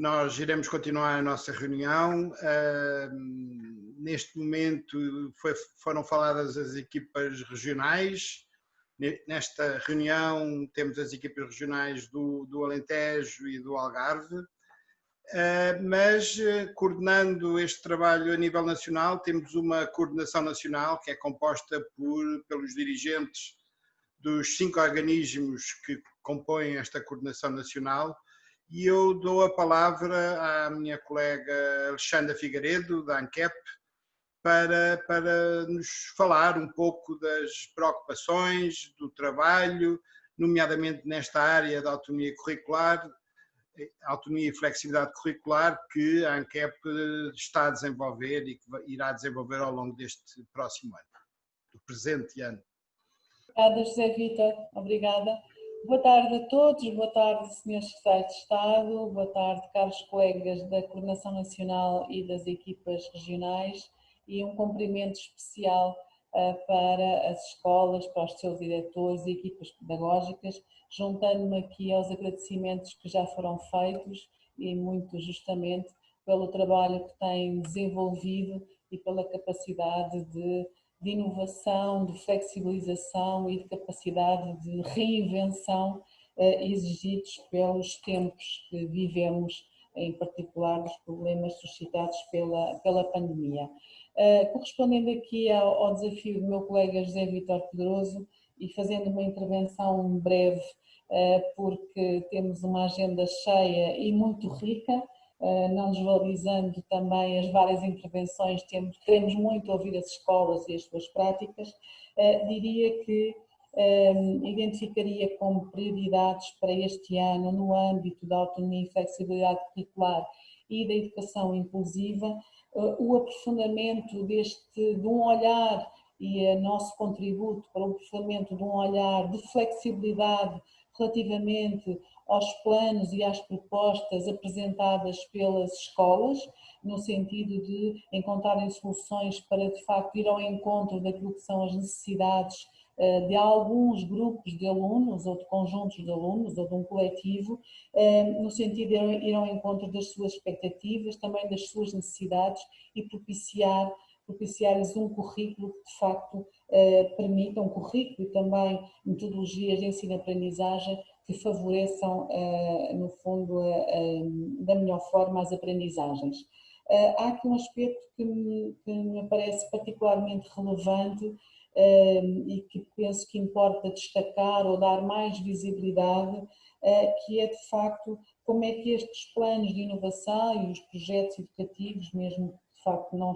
Nós iremos continuar a nossa reunião. Neste momento foram faladas as equipas regionais. Nesta reunião temos as equipas regionais do Alentejo e do Algarve, mas coordenando este trabalho a nível nacional, temos uma coordenação nacional que é composta pelos dirigentes dos 5 organismos que compõem esta coordenação nacional, e eu dou a palavra à minha colega Alexandra Figueiredo, da ANCEP, para nos falar um pouco das preocupações, do trabalho, nomeadamente nesta área da autonomia curricular, autonomia e flexibilidade curricular, que a ANCEP está a desenvolver e que irá desenvolver ao longo deste próximo ano, do presente ano. Obrigada, José Vítor. Obrigada. Boa tarde a todos, boa tarde, senhores secretários de Estado, boa tarde, caros colegas da Coordenação Nacional e das equipas regionais, e um cumprimento especial para as escolas, para os seus diretores e equipas pedagógicas, juntando-me aqui aos agradecimentos que já foram feitos e muito justamente pelo trabalho que têm desenvolvido e pela capacidade de inovação, de flexibilização e de capacidade de reinvenção exigidos pelos tempos que vivemos, em particular os problemas suscitados pela pandemia. Correspondendo aqui ao desafio do meu colega José Vítor Pedroso e fazendo uma intervenção breve, porque temos uma agenda cheia e muito rica, não desvalorizando também as várias intervenções, queremos muito ouvir as escolas e as suas práticas, diria que identificaria como prioridades para este ano, no âmbito da autonomia e flexibilidade curricular e da educação inclusiva, o aprofundamento de um olhar e nosso contributo para o aprofundamento de um olhar de flexibilidade relativamente aos planos e às propostas apresentadas pelas escolas, no sentido de encontrarem soluções para, de facto, ir ao encontro daquilo que são as necessidades de alguns grupos de alunos, ou de conjuntos de alunos, ou de um coletivo, no sentido de ir ao encontro das suas expectativas, também das suas necessidades, e propiciar-lhes um currículo que, de facto, permita, um currículo e também metodologias de ensino-aprendizagem que favoreçam, no fundo, da melhor forma as aprendizagens. Há aqui um aspecto que me parece particularmente relevante e que penso que importa destacar ou dar mais visibilidade, que é, de facto, como é que estes planos de inovação e os projetos educativos, mesmo que de facto não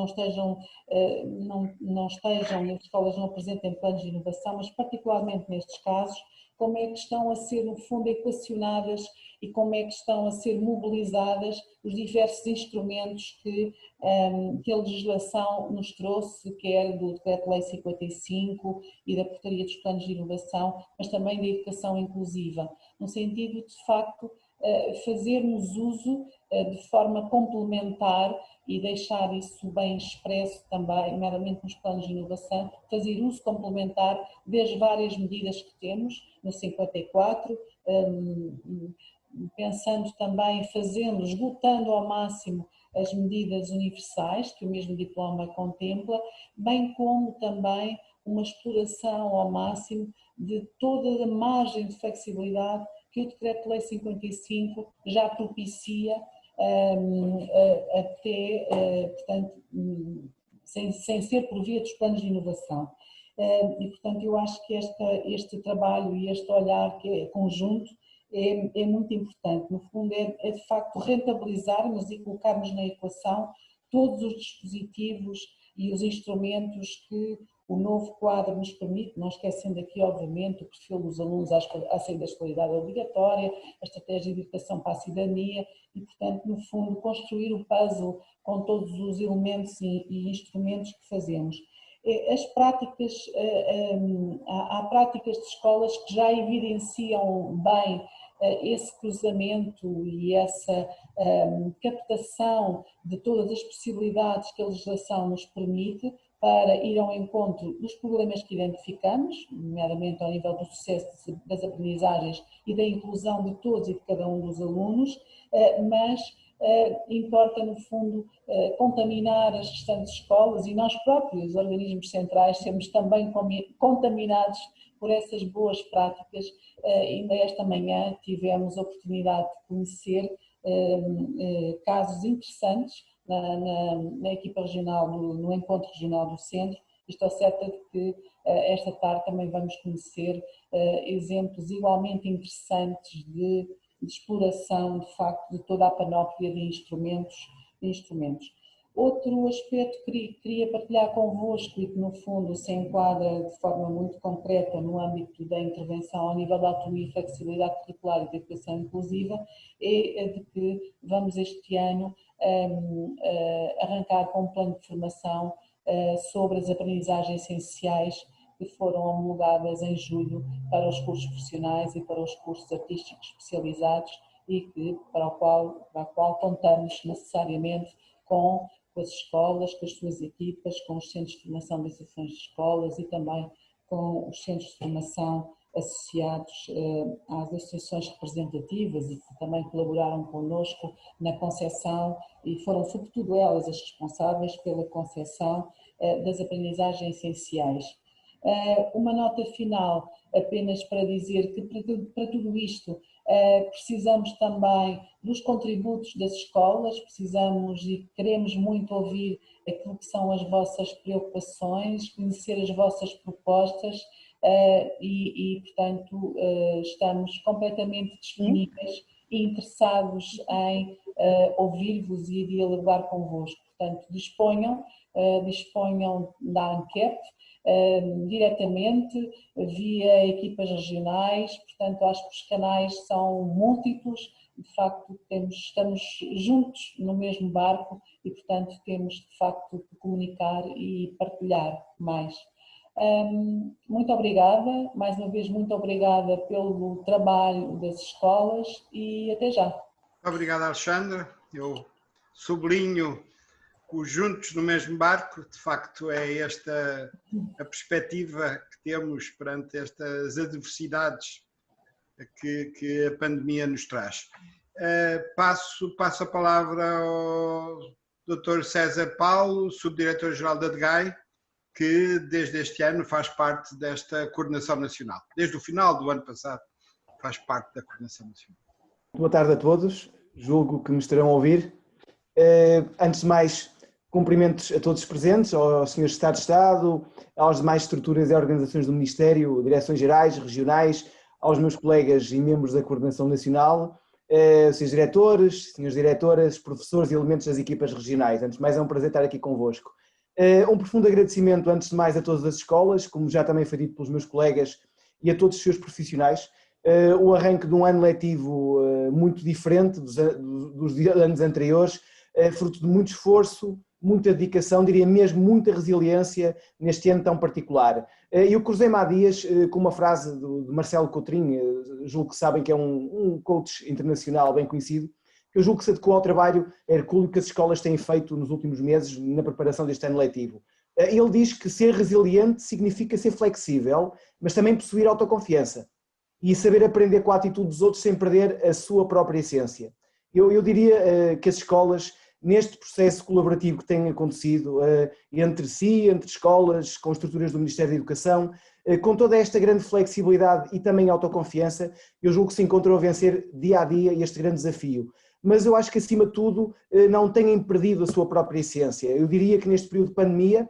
estejam, e as escolas não apresentem planos de inovação, mas particularmente nestes casos, como é que estão a ser, no fundo, equacionadas e como é que estão a ser mobilizadas os diversos instrumentos que a legislação nos trouxe, quer do Decreto-Lei 55 e da Portaria dos Planos de Inovação, mas também da educação inclusiva, no sentido de, de facto, fazermos uso de forma complementar e deixar isso bem expresso também, nomeadamente nos planos de inovação, fazer uso complementar das várias medidas que temos no 54, pensando também, esgotando ao máximo as medidas universais que o mesmo diploma contempla, bem como também uma exploração ao máximo de toda a margem de flexibilidade que o Decreto-Lei 55 já propicia, até, portanto, sem ser por via dos planos de inovação. E, portanto, eu acho que este trabalho e este olhar que é conjunto é muito importante. No fundo, é de facto rentabilizarmos e colocarmos na equação todos os dispositivos e os instrumentos que o novo quadro nos permite, não esquecendo aqui, obviamente, o perfil dos alunos à saída da escolaridade obrigatória, a estratégia de educação para a cidadania e, portanto, no fundo, construir o puzzle com todos os elementos e instrumentos que fazemos. As práticas, há práticas de escolas que já evidenciam bem esse cruzamento e essa captação de todas as possibilidades que a legislação nos permite para ir ao encontro dos problemas que identificamos, nomeadamente ao nível do sucesso das aprendizagens e da inclusão de todos e de cada um dos alunos, mas importa, no fundo, contaminar as restantes escolas e nós próprios, os organismos centrais, sermos também contaminados por essas boas práticas. Ainda esta manhã tivemos a oportunidade de conhecer casos interessantes na equipa regional, no encontro regional do centro. Estou certa de que esta tarde também vamos conhecer exemplos igualmente interessantes de exploração, de facto, de toda a panóplia de instrumentos. Outro aspecto que queria partilhar convosco e que, no fundo, se enquadra de forma muito concreta no âmbito da intervenção ao nível da autonomia e flexibilidade curricular e da educação inclusiva, é de que vamos este ano arrancar com um plano de formação sobre as aprendizagens essenciais que foram homologadas em julho para os cursos profissionais e para os cursos artísticos especializados e para a qual contamos necessariamente com as escolas, com as suas equipas, com os centros de formação das associações de escolas e também com os centros de formação associados às associações representativas e que também colaboraram connosco na concepção e foram sobretudo elas as responsáveis pela concepção das aprendizagens essenciais. Uma nota final apenas para dizer que para tudo isto precisamos também dos contributos das escolas, precisamos e queremos muito ouvir aquilo que são as vossas preocupações, conhecer as vossas propostas portanto, estamos completamente disponíveis e interessados em ouvir-vos e dialogar convosco. Portanto, disponham da enquete diretamente via equipas regionais, portanto acho que os canais são múltiplos, de facto estamos juntos no mesmo barco e portanto temos de facto de comunicar e partilhar mais. Muito obrigada, mais uma vez muito obrigada pelo trabalho das escolas e até já. Obrigado, Alexandra. Eu sublinho os juntos no mesmo barco, de facto é esta a perspectiva que temos perante estas adversidades que a pandemia nos traz. Passo a palavra ao Dr. César Paulo, subdiretor-geral da DGAI, que desde este ano faz parte desta coordenação nacional. Desde o final do ano passado faz parte da coordenação nacional. Boa tarde a todos, julgo que me estarão a ouvir. Antes de mais, cumprimentos a todos os presentes, aos senhores de Estado, às demais estruturas e organizações do Ministério, direções gerais, regionais, aos meus colegas e membros da coordenação nacional, senhores diretores, senhores diretoras, professores e elementos das equipas regionais. Antes de mais, é um prazer estar aqui convosco. Um profundo agradecimento, antes de mais, a todas as escolas, como já também foi dito pelos meus colegas, e a todos os seus profissionais. O arranque de um ano letivo muito diferente dos anos anteriores, fruto de muito esforço, muita dedicação, diria mesmo muita resiliência neste ano tão particular. Eu cruzei-me há dias com uma frase de Marcelo Coutrinho, julgo que sabem que é um coach internacional bem conhecido, que eu julgo que se adequou ao trabalho hercúleo que as escolas têm feito nos últimos meses na preparação deste ano letivo. Ele diz que ser resiliente significa ser flexível, mas também possuir autoconfiança e saber aprender com a atitude dos outros sem perder a sua própria essência. Eu diria que as escolas, neste processo colaborativo que tem acontecido entre si, entre escolas, com estruturas do Ministério da Educação, com toda esta grande flexibilidade e também autoconfiança, eu julgo que se encontram a vencer dia a dia este grande desafio. Mas eu acho que, acima de tudo, não têm perdido a sua própria essência. Eu diria que neste período de pandemia,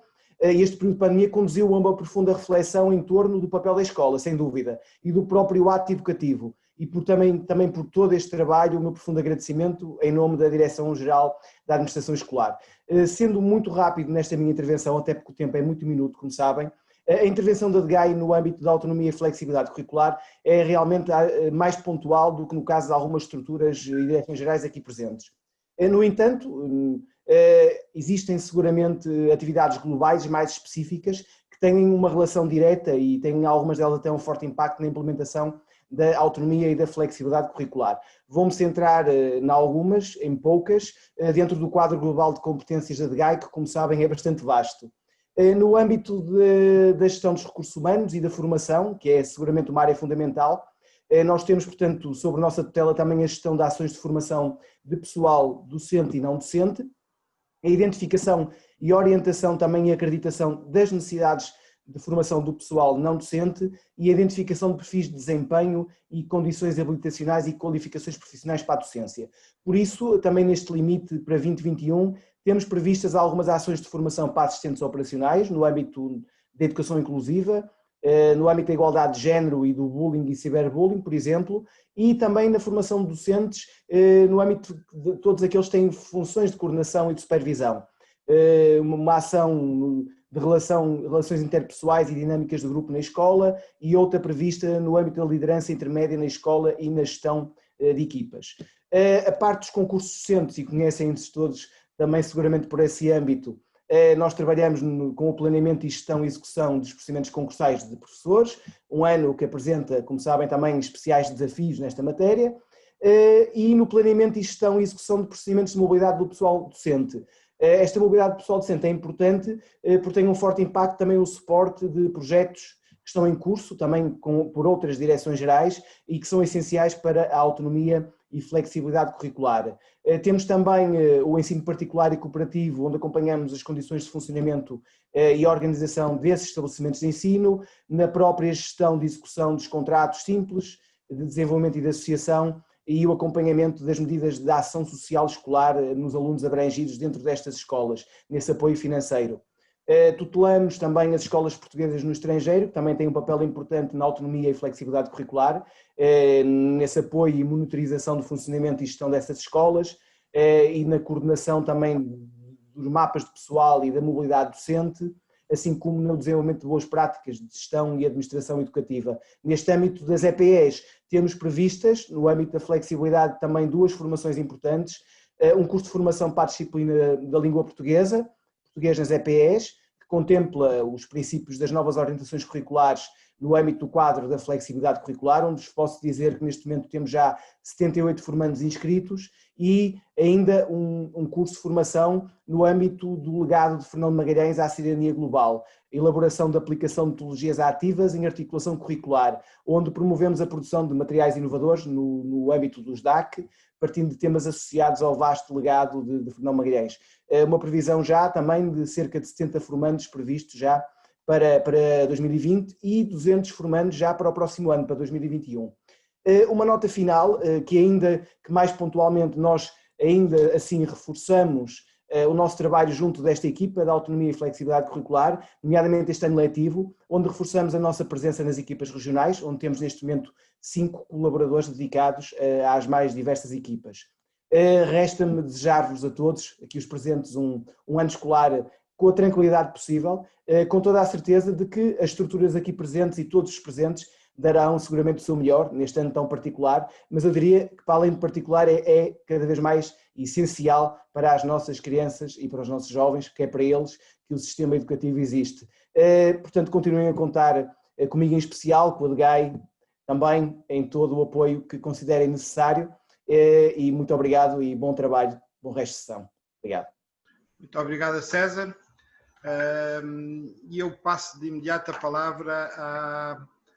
conduziu a uma profunda reflexão em torno do papel da escola, sem dúvida, e do próprio ato educativo. E também por todo este trabalho, o meu profundo agradecimento em nome da Direção-Geral da Administração Escolar. Sendo muito rápido nesta minha intervenção, até porque o tempo é muito minuto, como sabem, a intervenção da DGAI no âmbito da autonomia e flexibilidade curricular é realmente mais pontual do que no caso de algumas estruturas e direções gerais aqui presentes. No entanto, existem seguramente atividades globais mais específicas que têm uma relação direta e têm algumas delas até um forte impacto na implementação da autonomia e da flexibilidade curricular. Vou-me centrar em algumas, em poucas, dentro do quadro global de competências da DGAI, que, como sabem, é bastante vasto. No âmbito da gestão dos recursos humanos e da formação, que é seguramente uma área fundamental, nós temos, portanto, sob nossa tutela também a gestão de ações de formação de pessoal docente e não docente, a identificação e orientação também e acreditação das necessidades de formação do pessoal não docente e a identificação de perfis de desempenho e condições habilitacionais e qualificações profissionais para a docência. Por isso, também neste limite para 2021, temos previstas algumas ações de formação para assistentes operacionais no âmbito da educação inclusiva, no âmbito da igualdade de género e do bullying e ciberbullying, por exemplo, e também na formação de docentes no âmbito de todos aqueles que têm funções de coordenação e de supervisão. Uma ação de relações interpessoais e dinâmicas de grupo na escola e outra prevista no âmbito da liderança intermédia na escola e na gestão de equipas. A parte dos concursos docentes, e conhecem-se todos também seguramente por esse âmbito, nós trabalhamos com o planeamento e gestão e execução dos procedimentos concursais de professores, um ano que apresenta, como sabem, também especiais desafios nesta matéria, e no planeamento e gestão e execução de procedimentos de mobilidade do pessoal docente. Esta mobilidade do pessoal docente é importante porque tem um forte impacto também o suporte de projetos que estão em curso, também por outras direções gerais e que são essenciais para a autonomia e flexibilidade curricular. Temos também o ensino particular e cooperativo, onde acompanhamos as condições de funcionamento e organização desses estabelecimentos de ensino, na própria gestão de execução dos contratos simples, de desenvolvimento e de associação, e o acompanhamento das medidas de ação social escolar nos alunos abrangidos dentro destas escolas, nesse apoio financeiro. Tutelamos também as escolas portuguesas no estrangeiro, que também têm um papel importante na autonomia e flexibilidade curricular, nesse apoio e monitorização do funcionamento e gestão dessas escolas, e na coordenação também dos mapas de pessoal e da mobilidade docente, assim como no desenvolvimento de boas práticas de gestão e administração educativa. Neste âmbito das EPEs, temos previstas, no âmbito da flexibilidade, também duas formações importantes, um curso de formação para a disciplina da língua portuguesa, português nas EPEs, que contempla os princípios das novas orientações curriculares no âmbito do quadro da flexibilidade curricular, onde vos posso dizer que neste momento temos já 78 formandos inscritos e ainda um curso de formação no âmbito do legado de Fernão de Magalhães à cidadania global, elaboração de aplicação de metodologias ativas em articulação curricular, onde promovemos a produção de materiais inovadores no âmbito dos DAC, partindo de temas associados ao vasto legado de Fernão Magalhães. Uma previsão já também de cerca de 70 formandos previstos já para 2020 e 200 formandos já para o próximo ano, para 2021. Uma nota final, que mais pontualmente nós ainda assim reforçamos o nosso trabalho junto desta equipa da autonomia e flexibilidade curricular, nomeadamente este ano letivo, onde reforçamos a nossa presença nas equipas regionais, onde temos neste momento 5 colaboradores dedicados às mais diversas equipas. Resta-me desejar-vos a todos, aqui os presentes, um ano escolar com a tranquilidade possível, com toda a certeza de que as estruturas aqui presentes e todos os presentes darão seguramente o seu melhor neste ano tão particular, mas eu diria que para além de particular é cada vez mais essencial para as nossas crianças e para os nossos jovens, que é para eles que o sistema educativo existe. Portanto, continuem a contar comigo em especial, com a DGAI, também em todo o apoio que considerem necessário, e muito obrigado e bom trabalho, bom resto de sessão. Obrigado. Muito obrigado, César. E eu passo de imediato a palavra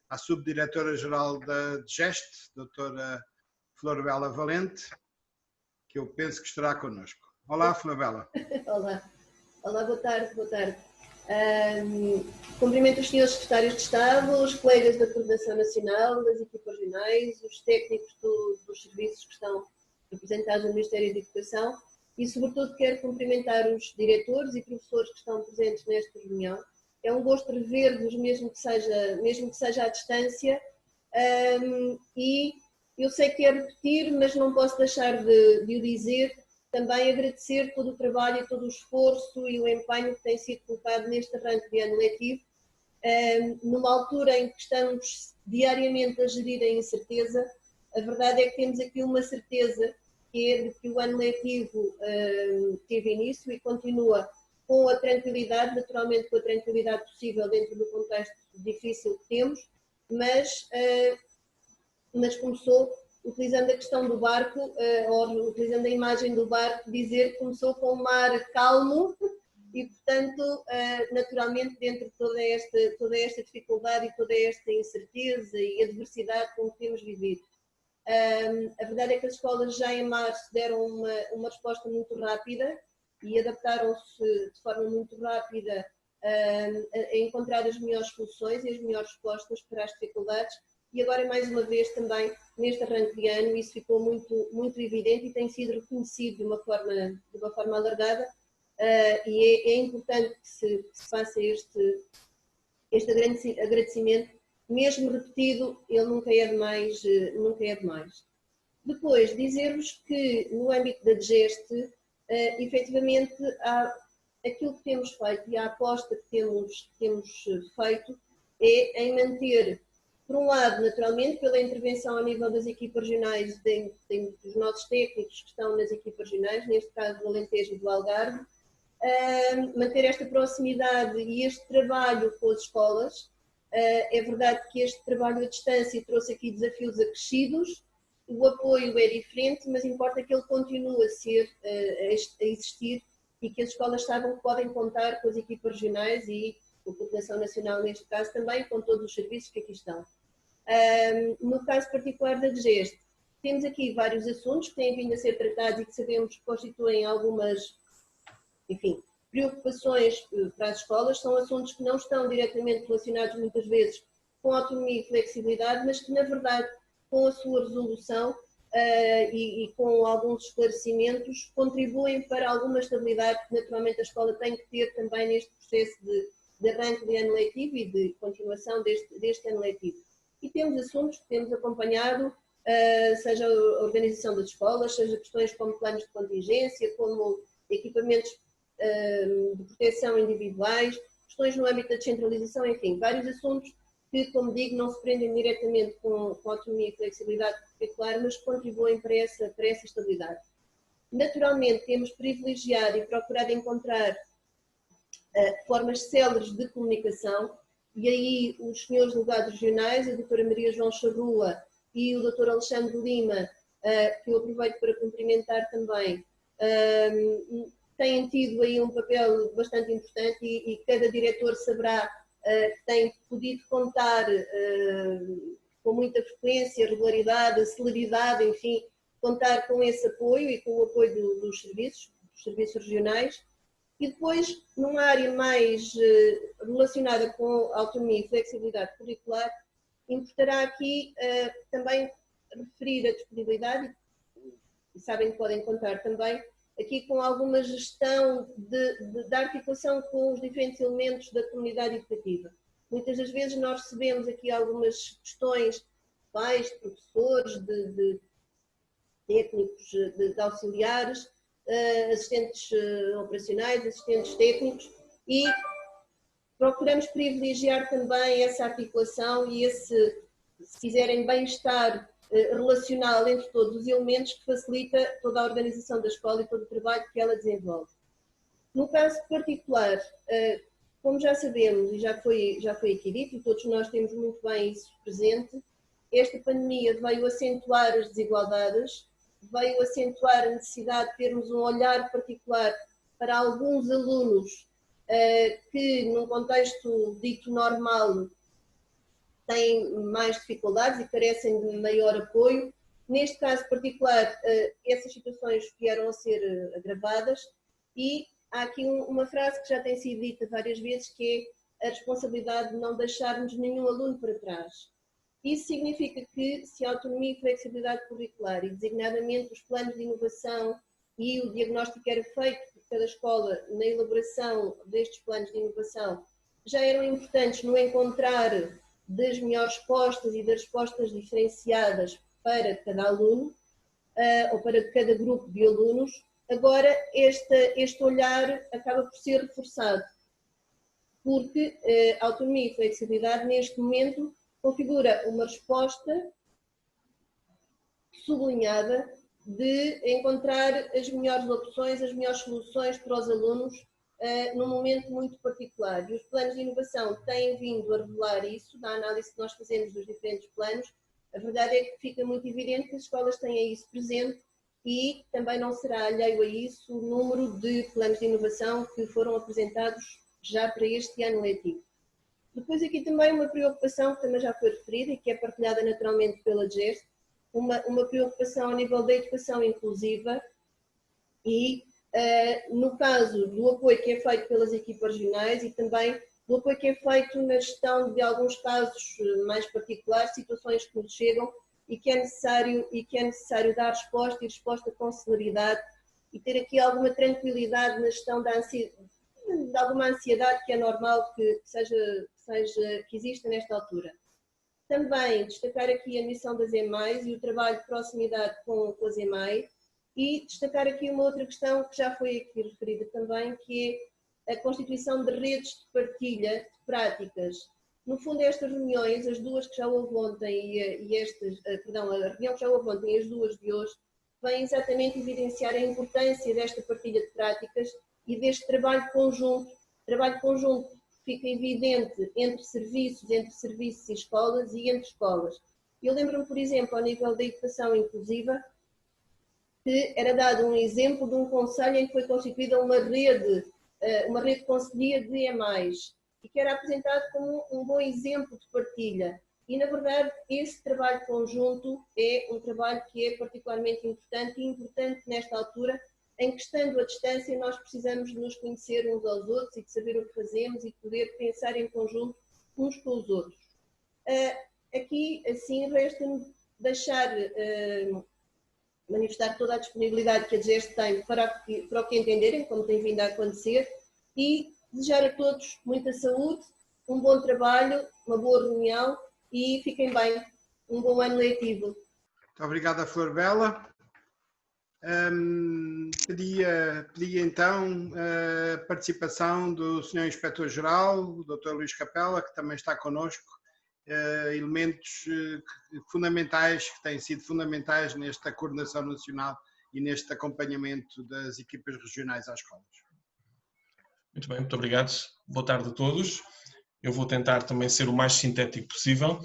à subdiretora-geral da DGEST, doutora Florbela Valente, que eu penso que estará connosco. Olá, Florbela. Olá, boa tarde. Cumprimento os senhores secretários de Estado, os colegas da Coordenação Nacional, das equipas regionais, os técnicos dos serviços que estão representados no Ministério da Educação e, sobretudo, quero cumprimentar os diretores e professores que estão presentes nesta reunião. É um gosto rever-vos, mesmo que seja à distância, e eu sei que é repetir, mas não posso deixar de o dizer, também agradecer todo o trabalho, todo o esforço e o empenho que tem sido colocado neste arranque de ano letivo, numa altura em que estamos diariamente a gerir a incerteza. A verdade é que temos aqui uma certeza, que é de que o ano letivo teve início e continua com a tranquilidade, naturalmente com a tranquilidade possível dentro do contexto difícil que temos, mas mas começou utilizando a questão do barco, ou utilizando a imagem do barco, dizer que começou com o mar calmo e, portanto, naturalmente, dentro de toda esta dificuldade e toda esta incerteza e adversidade com que temos vivido. A verdade é que as escolas já em março deram uma resposta muito rápida e adaptaram-se de forma muito rápida a encontrar as melhores soluções e as melhores respostas para as dificuldades. E agora, mais uma vez, também neste arranque de ano, isso ficou muito, muito evidente e tem sido reconhecido de uma forma alargada, e é importante que se faça este agradecimento, mesmo repetido, ele nunca é demais. Depois, dizer-vos que no âmbito da DGEST, efetivamente, aquilo que temos feito e a aposta que temos feito é em manter, por um lado, naturalmente, pela intervenção a nível das equipas regionais, dos nossos técnicos que estão nas equipas regionais, neste caso do Alentejo e do Algarve, manter esta proximidade e este trabalho com as escolas. É verdade que este trabalho à distância trouxe aqui desafios acrescidos, o apoio é diferente, mas importa que ele continue a existir e que as escolas saibam que podem contar com as equipas regionais e com a Coordenação Nacional, neste caso, também com todos os serviços que aqui estão. No caso particular da DGEST, temos aqui vários assuntos que têm vindo a ser tratados e que sabemos que constituem algumas, enfim, preocupações para as escolas. São assuntos que não estão diretamente relacionados muitas vezes com autonomia e flexibilidade, mas que na verdade com a sua resolução e com alguns esclarecimentos contribuem para alguma estabilidade que naturalmente a escola tem que ter também neste processo de arranque de ano letivo e de continuação deste ano letivo. E temos assuntos que temos acompanhado, seja a organização das escolas, seja questões como planos de contingência, como equipamentos de proteção individuais, questões no âmbito da descentralização, enfim, vários assuntos que, como digo, não se prendem diretamente com autonomia e flexibilidade curricular, mas contribuem para essa estabilidade. Naturalmente, temos privilegiado e procurado encontrar formas céleres de comunicação, e aí os senhores delegados regionais, a doutora Maria João Charrua e o doutor Alexandre Lima, que eu aproveito para cumprimentar também, têm tido aí um papel bastante importante e cada diretor saberá que tem podido contar com muita frequência, regularidade, celeridade, enfim, contar com esse apoio e com o apoio dos serviços regionais. E depois, numa área mais relacionada com autonomia e flexibilidade curricular, importará aqui também referir a disponibilidade, e sabem que podem contar também, aqui com alguma gestão da articulação com os diferentes elementos da comunidade educativa. Muitas das vezes nós recebemos aqui algumas questões de pais, de professores, de técnicos, de auxiliares, assistentes operacionais, assistentes técnicos, e procuramos privilegiar também essa articulação e esse, se quiserem, bem-estar relacional entre todos os elementos que facilita toda a organização da escola e todo o trabalho que ela desenvolve. No caso particular, como já sabemos e já foi aqui dito, e todos nós temos muito bem isso presente, esta pandemia veio acentuar as desigualdades, veio acentuar a necessidade de termos um olhar particular para alguns alunos que, num contexto dito normal, têm mais dificuldades e carecem de maior apoio. Neste caso particular, essas situações vieram a ser agravadas e há aqui uma frase que já tem sido dita várias vezes, que é a responsabilidade de não deixarmos nenhum aluno para trás. Isso significa que, se a autonomia e flexibilidade curricular, e designadamente os planos de inovação e o diagnóstico era feito por cada escola na elaboração destes planos de inovação, já eram importantes no encontrar das melhores respostas e das respostas diferenciadas para cada aluno ou para cada grupo de alunos, agora este olhar acaba por ser reforçado, porque a autonomia e flexibilidade neste momento configura uma resposta sublinhada de encontrar as melhores opções, as melhores soluções para os alunos num momento muito particular. E os planos de inovação têm vindo a revelar isso, da análise que nós fazemos dos diferentes planos, A verdade é que fica muito evidente que as escolas têm isso presente e também não será alheio a isso o número de planos de inovação que foram apresentados já para este ano letivo. Depois aqui também uma preocupação que também já foi referida e que é partilhada naturalmente pela GES, uma preocupação a nível da educação inclusiva e no caso do apoio que é feito pelas equipas regionais e também do apoio que é feito na gestão de alguns casos mais particulares, situações que nos chegam e que é necessário dar resposta e resposta com celeridade e ter aqui alguma tranquilidade na gestão de alguma ansiedade que é normal que exista nesta altura. Também destacar aqui a missão das EMAIs e o trabalho de proximidade com as EMAI e destacar aqui uma outra questão que já foi aqui referida também, que é a constituição de redes de partilha de práticas. No fundo, estas reuniões, as duas que já houve ontem a reunião que já houve ontem e as duas de hoje, vêm exatamente evidenciar a importância desta partilha de práticas e deste trabalho conjunto fica evidente entre serviços e escolas e entre escolas. Eu lembro-me, por exemplo, ao nível da educação inclusiva, que era dado um exemplo de um conselho em que foi constituída uma rede de conselhia de EMAIs e que era apresentado como um bom exemplo de partilha. E, na verdade, esse trabalho conjunto é um trabalho que é particularmente importante e importante nesta altura, em que, estando à distância, nós precisamos de nos conhecer uns aos outros e de saber o que fazemos e poder pensar em conjunto uns com os outros. Aqui, assim, resta-me manifestar toda a disponibilidade que a GES tem para o que entenderem, como tem vindo a acontecer, e desejar a todos muita saúde, um bom trabalho, uma boa reunião e fiquem bem. Um bom ano letivo. Muito obrigada, Flor Bela. Pedia então a participação do Sr. Inspetor-Geral, o Dr. Luís Capela, que também está connosco, elementos fundamentais, que têm sido fundamentais nesta coordenação nacional e neste acompanhamento das equipas regionais às escolas. Muito bem, muito obrigado. Boa tarde a todos. Eu vou tentar também ser o mais sintético possível.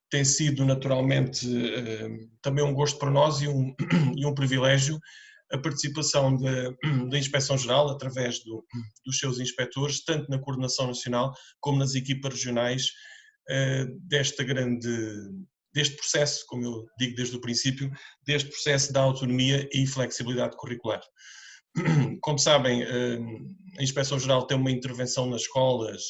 Tem sido naturalmente também um gosto para nós e um privilégio a participação da Inspeção-Geral através dos seus inspectores, tanto na coordenação nacional como nas equipas regionais deste processo, como eu digo desde o princípio, deste processo da autonomia e flexibilidade curricular. Como sabem, a Inspeção-Geral tem uma intervenção nas escolas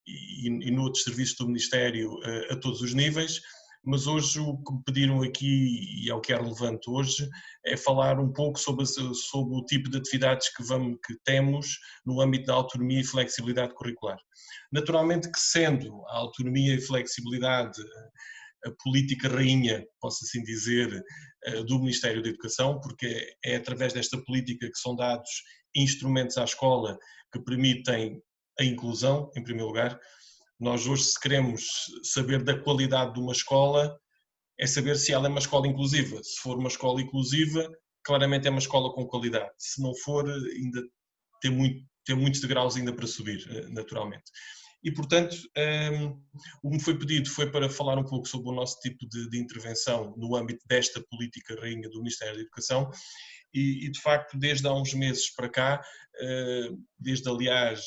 e noutros serviços do Ministério a todos os níveis, mas hoje o que me pediram aqui, e é o que é relevante hoje, é falar um pouco sobre o tipo de atividades que temos no âmbito da autonomia e flexibilidade curricular. Naturalmente que sendo a autonomia e flexibilidade a política rainha, posso assim dizer, do Ministério da Educação, porque é através desta política que são dados instrumentos à escola que permitem a inclusão, em primeiro lugar. Nós hoje, se queremos saber da qualidade de uma escola, é saber se ela é uma escola inclusiva. Se for uma escola inclusiva, claramente é uma escola com qualidade. Se não for, ainda tem muitos degraus ainda para subir, naturalmente. E, portanto, o que me foi pedido foi para falar um pouco sobre o nosso tipo de intervenção no âmbito desta política rainha do Ministério da Educação e de facto, desde há uns meses para cá, desde aliás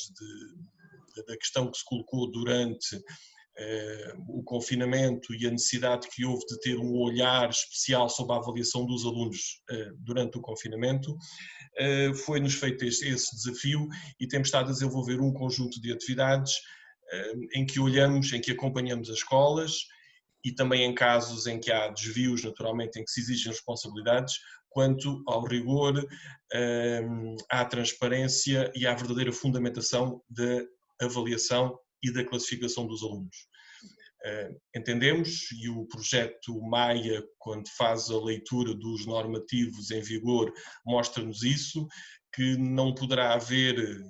da questão que se colocou durante o confinamento e a necessidade que houve de ter um olhar especial sobre a avaliação dos alunos durante o confinamento, foi-nos feito esse desafio e temos estado a desenvolver um conjunto de atividades em que olhamos, em que acompanhamos as escolas e também em casos em que há desvios, naturalmente, em que se exigem responsabilidades, quanto ao rigor, à transparência e à verdadeira fundamentação da avaliação e da classificação dos alunos. Entendemos, e o projeto Maia, quando faz a leitura dos normativos em vigor, mostra-nos isso, que não poderá haver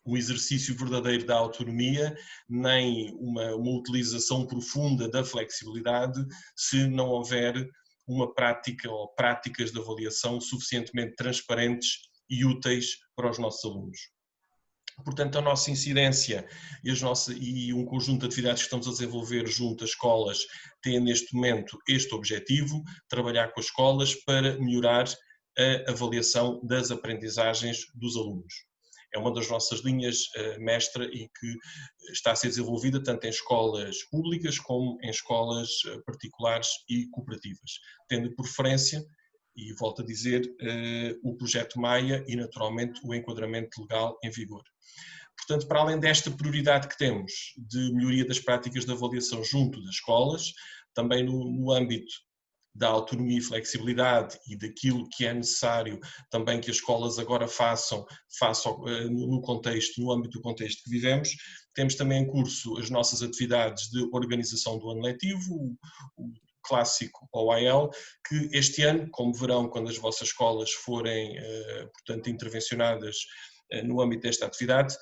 um exercício verdadeiro da autonomia, nem uma utilização profunda da flexibilidade, se não houver uma prática ou práticas de avaliação suficientemente transparentes e úteis para os nossos alunos. Portanto, a nossa incidência e um conjunto de atividades que estamos a desenvolver junto às escolas tem neste momento este objetivo, trabalhar com as escolas para melhorar a avaliação das aprendizagens dos alunos. É uma das nossas linhas mestra e que está a ser desenvolvida tanto em escolas públicas como em escolas particulares e cooperativas, tendo por referência, e volto a dizer, o projeto Maia e naturalmente o enquadramento legal em vigor. Portanto, para além desta prioridade que temos de melhoria das práticas de avaliação junto das escolas, também no âmbito da autonomia e flexibilidade e daquilo que é necessário também que as escolas agora façam no âmbito do contexto que vivemos, temos também em curso as nossas atividades de organização do ano letivo, o clássico OAL, que este ano, como verão, quando as vossas escolas forem, portanto, intervencionadas no âmbito desta atividade,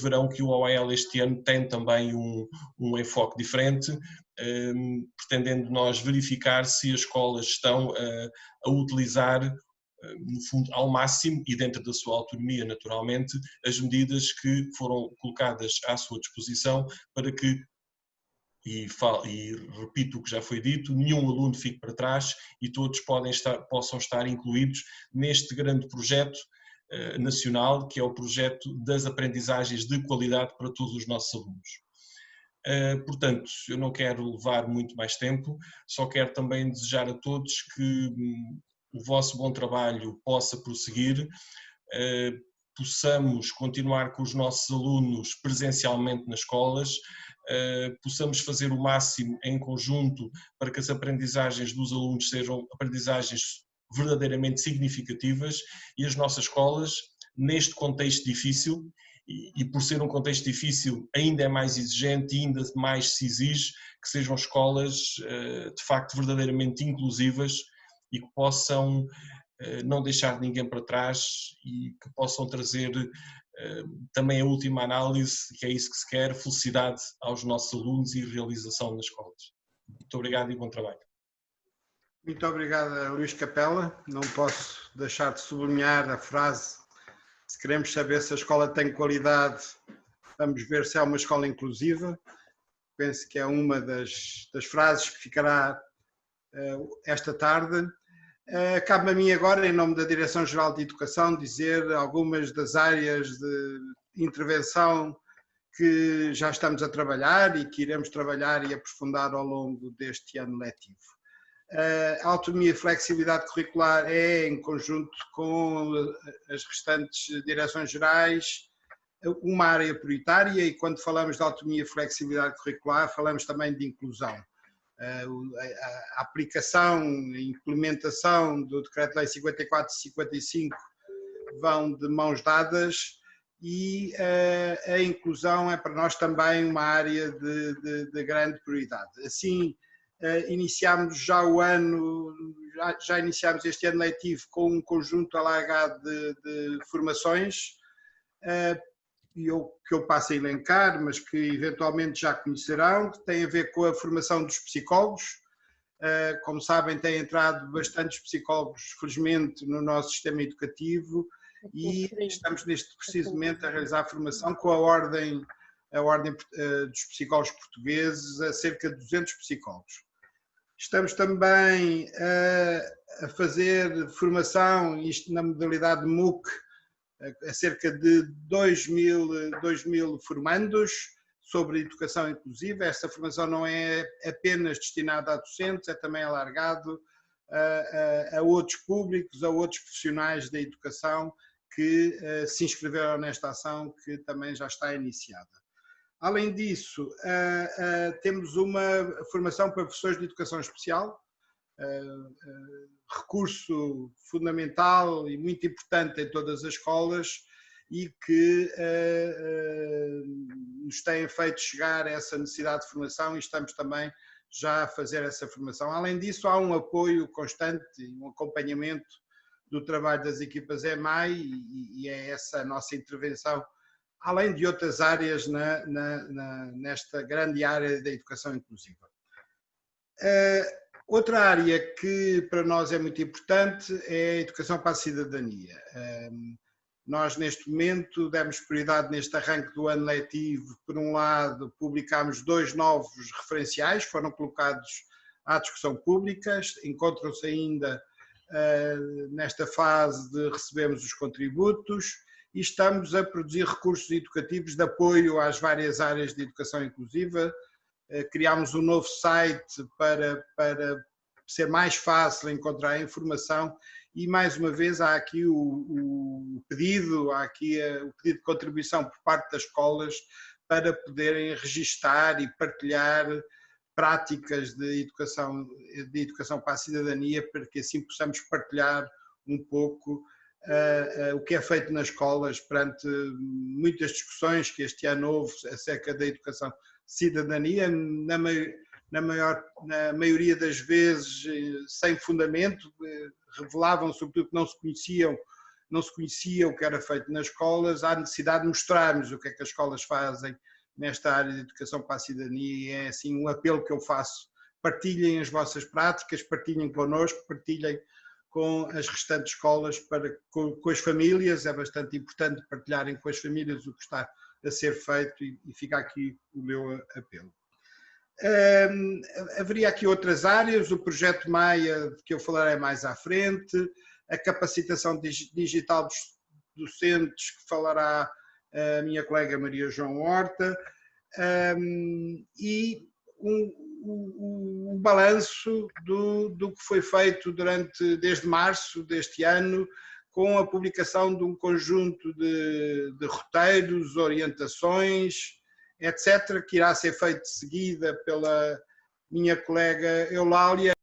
verão que o OAL este ano tem também um enfoque diferente, pretendendo nós verificar se as escolas estão a utilizar, no fundo, ao máximo e dentro da sua autonomia, naturalmente, as medidas que foram colocadas à sua disposição para que, e repito o que já foi dito, nenhum aluno fique para trás e todos possam estar incluídos neste grande projeto nacional, que é o projeto das aprendizagens de qualidade para todos os nossos alunos. Portanto, eu não quero levar muito mais tempo, só quero também desejar a todos que o vosso bom trabalho possa prosseguir, possamos continuar com os nossos alunos presencialmente nas escolas, possamos fazer o máximo em conjunto para que as aprendizagens dos alunos sejam aprendizagens verdadeiramente significativas e as nossas escolas, neste contexto difícil, e por ser um contexto difícil ainda é mais exigente e ainda mais se exige que sejam escolas de facto verdadeiramente inclusivas e que possam não deixar ninguém para trás e que possam trazer também a última análise, que é isso que se quer, felicidade aos nossos alunos e realização nas escolas. Muito obrigado e bom trabalho. Muito obrigado, Luís Capela. Não posso deixar de sublinhar a frase: se queremos saber se a escola tem qualidade, vamos ver se é uma escola inclusiva. Penso que é uma das frases que ficará esta tarde. Cabe-me a mim agora, em nome da Direção-Geral de Educação, dizer algumas das áreas de intervenção que já estamos a trabalhar e que iremos trabalhar e aprofundar ao longo deste ano letivo. A autonomia e flexibilidade curricular é, em conjunto com as restantes direções gerais, uma área prioritária, e quando falamos de autonomia e flexibilidade curricular, falamos também de inclusão. A aplicação e implementação do Decreto-Lei 54 e 55 vão de mãos dadas e a inclusão é para nós também uma área de grande prioridade. Assim, iniciámos já o ano, já iniciámos este ano letivo com um conjunto alargado de formações, que eu passo a elencar, mas que eventualmente já conhecerão, que tem a ver com a formação dos psicólogos. Como sabem, têm entrado bastantes psicólogos, felizmente, no nosso sistema educativo e estamos neste preciso momento a realizar a formação com a Ordem dos Psicólogos Portugueses, a cerca de 200 psicólogos. Estamos também a fazer formação, isto na modalidade MOOC, a cerca de 2.000 formandos sobre educação inclusiva. Esta formação não é apenas destinada a docentes, é também alargado a outros públicos, a outros profissionais da educação que se inscreveram nesta ação, que também já está iniciada. Além disso, temos uma formação para professores de educação especial, recurso fundamental e muito importante em todas as escolas e que nos têm feito chegar a essa necessidade de formação e estamos também já a fazer essa formação. Além disso, há um apoio constante e um acompanhamento do trabalho das equipas EMAI e é essa a nossa intervenção, além de outras áreas nesta grande área da educação inclusiva. Outra área que para nós é muito importante é a educação para a cidadania. Nós, neste momento, demos prioridade neste arranque do ano letivo. Por um lado, publicámos 2 novos referenciais, foram colocados à discussão pública, encontram-se ainda nesta fase de recebermos os contributos e estamos a produzir recursos educativos de apoio às várias áreas de educação inclusiva. Criámos um novo site para ser mais fácil encontrar a informação e, mais uma vez, há aqui o pedido de contribuição por parte das escolas para poderem registar e partilhar práticas de educação para a cidadania, para que assim possamos partilhar um pouco o que é feito nas escolas perante muitas discussões que este ano houve acerca da educação cidadania, na maioria das vezes sem fundamento, revelavam sobretudo que não se conhecia o que era feito nas escolas. Há necessidade de mostrarmos o que é que as escolas fazem nesta área de educação para a cidadania e é assim um apelo que eu faço. Partilhem as vossas práticas, partilhem connosco, partilhem com as restantes escolas, com as famílias. É bastante importante partilharem com as famílias o que está a ser feito e fica aqui o meu apelo. Haveria aqui outras áreas, o projeto Maia, de que eu falarei mais à frente, a capacitação digital dos docentes, que falará a minha colega Maria João Horta, e um balanço do que foi feito desde março deste ano, com a publicação de um conjunto de roteiros, orientações, etc., que irá ser feito de seguida pela minha colega Eulália.